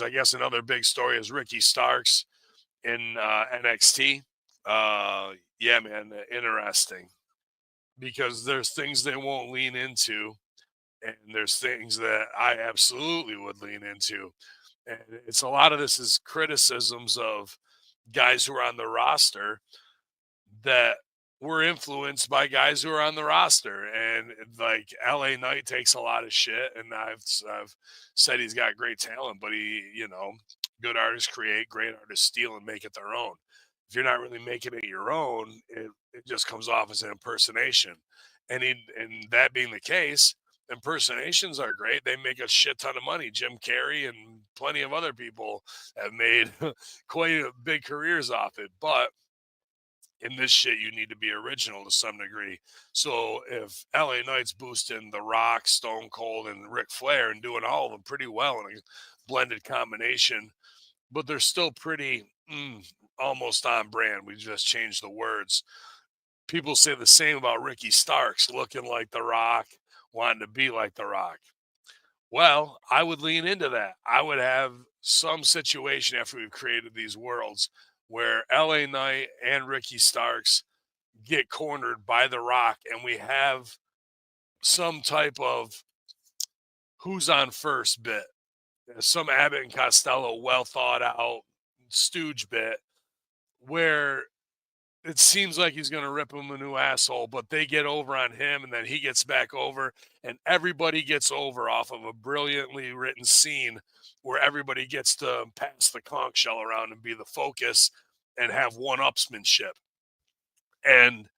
things. I guess another big story is Ricky Starks in NXT. Yeah, man, interesting because there's things they won't lean into, and there's things that I absolutely would lean into. And it's a lot of this is criticisms of guys who are on the roster that were influenced by guys who are on the roster. And like LA Knight takes a lot of shit, and I've said he's got great talent, but good artists create, great artists steal and make it their own. If you're not really making it your own, it just comes off as an impersonation. And that being the case, impersonations are great. They make a shit ton of money. Jim Carrey and plenty of other people have made quite a big careers off it. But in this shit, you need to be original to some degree. So if LA Knight's boosting The Rock, Stone Cold, and Ric Flair and doing all of them pretty well in a blended combination, but they're still pretty almost on brand. We just changed the words. People say the same about Ricky Starks, looking like The Rock, wanting to be like The Rock. Well, I would lean into that. I would have some situation after we've created these worlds where LA Knight and Ricky Starks get cornered by The Rock, and we have some type of who's on first bit, some Abbott and Costello well thought out stooge bit where it seems like he's going to rip him a new asshole, but they get over on him, and then he gets back over, and everybody gets over off of a brilliantly written scene where everybody gets to pass the conch shell around and be the focus and have one-upsmanship. And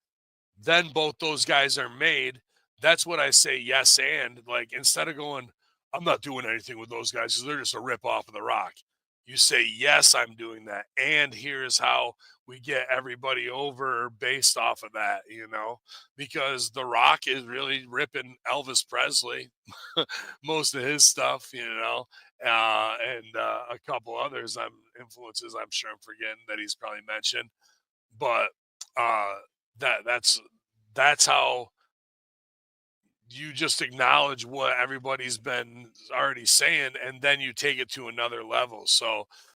then both those guys are made. That's what I say yes and. Like, instead of going, I'm not doing anything with those guys because they're just a rip-off of The Rock. You say, yes, I'm doing that. And here's how we get everybody over based off of that, because The Rock is really ripping Elvis Presley, most of his stuff, and a couple others influences I'm sure I'm forgetting that he's probably mentioned. But uh, that's how you just acknowledge what everybody's been already saying, and then you take it to another level. So